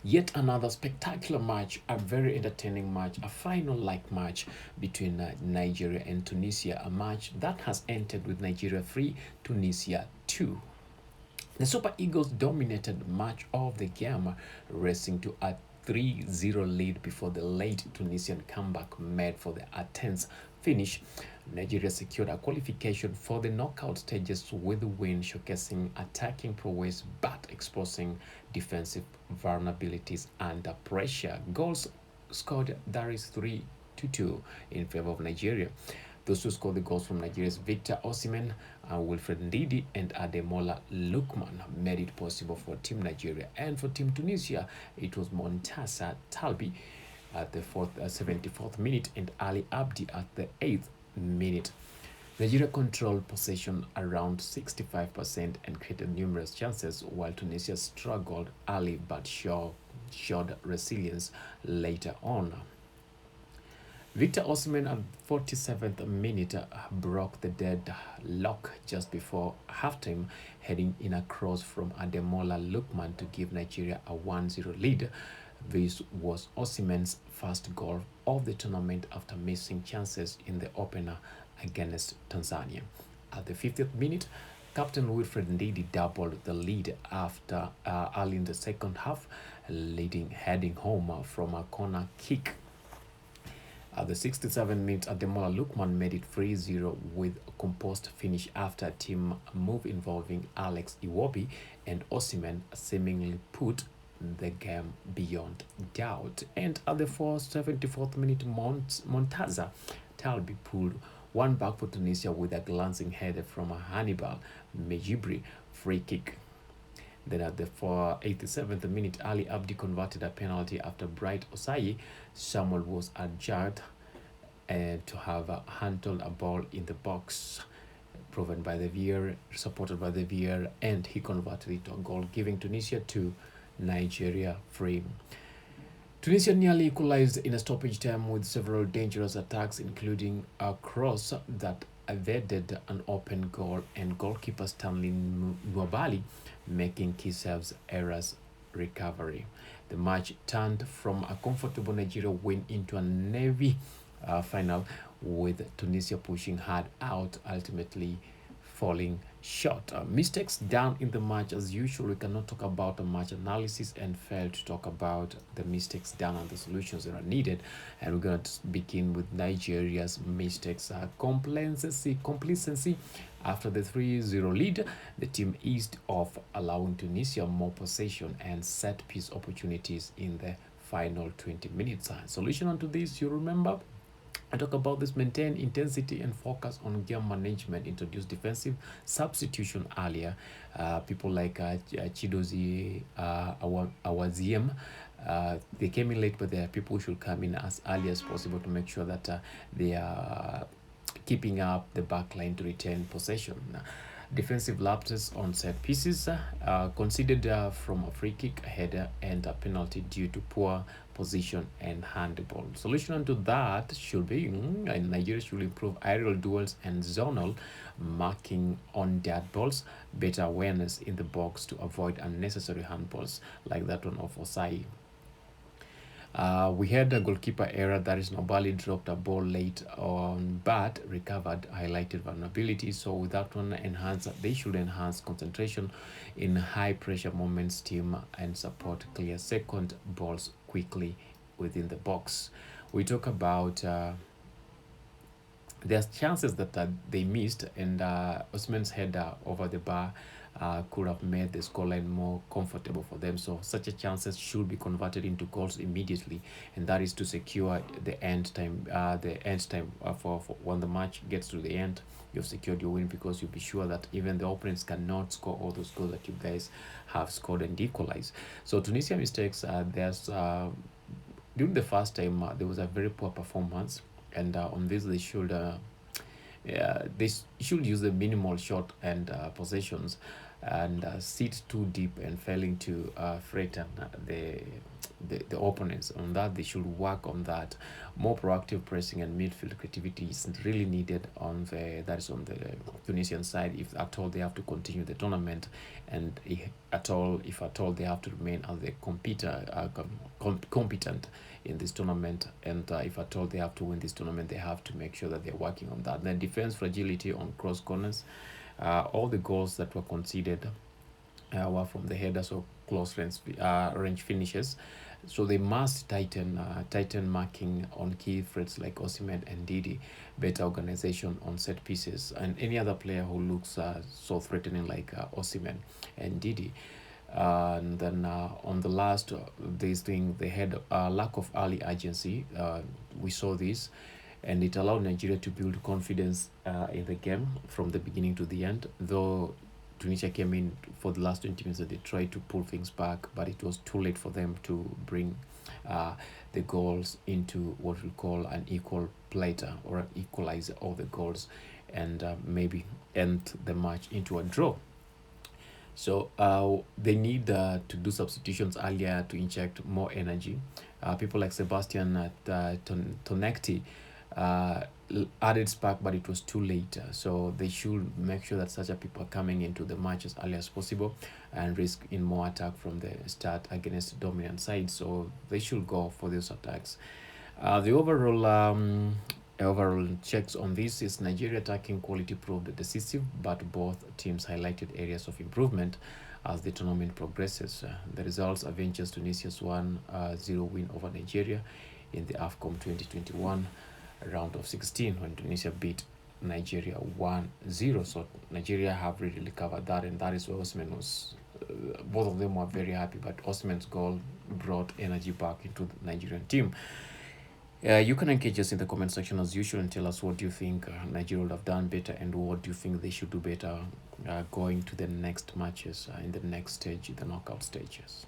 Yet another spectacular match, a very entertaining match, a final like match between Nigeria and Tunisia, a match that has ended with Nigeria 3, Tunisia 2. The Super Eagles dominated much of the game, racing to a 3-0 lead before the late Tunisian comeback made for the Athens finish. Nigeria secured a qualification for the knockout stages with the win, showcasing attacking prowess but exposing defensive vulnerabilities under pressure. Goals scored, that is 3-2 in favor of Nigeria. Those who scored the goals from Nigeria's Victor Osimhen, Wilfred Ndidi, and Ademola Lookman made it possible for Team Nigeria. And for Team Tunisia, it was Montasa Talbi at the 74th minute and Ali Abdi at the 8th minute. Nigeria controlled possession around 65% and created numerous chances, while Tunisia struggled early but showed resilience later on. Victor Osimhen at 47th minute broke the deadlock just before halftime, heading in a cross from Ademola Lookman to give Nigeria a 1-0 lead. This was Osimhen's first goal of the tournament after missing chances in the opener against Tanzania. At the 50th minute, Captain Wilfred Ndidi doubled the lead after early in the second half, heading home from a corner kick. At the 67th minute, Ademola Lookman made it 3-0 with a composed finish after a team move involving Alex Iwobi and Osimhen seemingly put the game beyond doubt. And at the 74th minute, Montaza Talbi pulled one back for Tunisia with a glancing header from a Hannibal Mejibri free kick. Then at the 87th minute, Ali Abdi converted a penalty after Bright Osayi Samuel was adjudged to have handled a ball in the box, proven by the VAR, supported by the VAR, and he converted it to a goal, giving Tunisia 2, Nigeria 3. Tunisia nearly equalized in a stoppage time with several dangerous attacks, including a cross that evaded an open goal and goalkeeper Stanley Nwabali making key saves errors recovery. The match turned from a comfortable Nigeria win into a Navy final, with Tunisia pushing hard out, ultimately falling short. Mistakes done in the match, as usual. We cannot talk about a match analysis and fail to talk about the mistakes done and the solutions that are needed. And we're going to begin with Nigeria's mistakes. Complacency. After the 3-0 lead, the team eased off, allowing Tunisia more possession and set piece opportunities in the final 20 minutes. Solution onto this, you remember? I talk about this: maintain intensity and focus on game management, introduce defensive substitution earlier. People like Chidozie Awaziem, they came in late, but there are people who should come in as early as possible to make sure that they are keeping up the back line to retain possession. Defensive lapses on set pieces, considered from a free kick, a header, and a penalty due to poor position and handball. Solution to that should be Nigeria should improve aerial duels and zonal marking on dead balls, better awareness in the box to avoid unnecessary handballs like that one of Osai. We had a goalkeeper error, that is Nobali dropped a ball late on but recovered, highlighted vulnerability. So with that one, they should enhance concentration in high pressure moments, team, and support clear second balls quickly within the box. We talk about there's chances that they missed, and Osman's header over the bar could have made the scoreline more comfortable for them. So such a chances should be converted into goals immediately, and that is to secure the end time. For when the match gets to the end, you've secured your win, because you'll be sure that even the opponents cannot score all those goals that you guys have scored and equalize. So Tunisia mistakes. There's during the first time there was a very poor performance, and on this they should use the minimal shot and possessions. and sit too deep and failing to threaten the opponents. On that, they should work on that. More proactive pressing and midfield creativity is really needed on the Tunisian side, if at all they have to continue the tournament, and if at all they have to remain as the competent in this tournament, and if at all they have to win this tournament, they have to make sure that they're working on that. Then defense fragility on cross corners. All the goals that were conceded were from the headers or close range finishes. So they must tighten marking on key threats like Osimhen and Didi, better organization on set pieces, and any other player who looks so threatening like Osimhen and Didi. And then on the last, this thing, they had a lack of early urgency. We saw this, and it allowed Nigeria to build confidence in the game from the beginning to the end. Though Tunisia came in for the last 20 minutes and they tried to pull things back, but it was too late for them to bring the goals into what we call an equal plater or an equalizer of the goals, and maybe end the match into a draw. So they need to do substitutions earlier to inject more energy. People like Sebastian Tonekti uh, added spark, but it was too late. So they should make sure that such a people are coming into the match as early as possible and risk in more attack from the start against the dominant side. So they should go for those attacks. The overall checks on this is Nigeria attacking quality proved decisive, but both teams highlighted areas of improvement as the tournament progresses. The results avengers Tunisia's 1-0 win over Nigeria in the Afcon 2021 round of 16 when Tunisia beat Nigeria 1-0. So Nigeria have really covered that, and that is where Osimhen was. Both of them were very happy, but Osimhen's goal brought energy back into the Nigerian team. You can engage us in the comment section as usual and tell us what do you think Nigeria would have done better, and what do you think they should do better going to the next matches in the next stage, the knockout stages.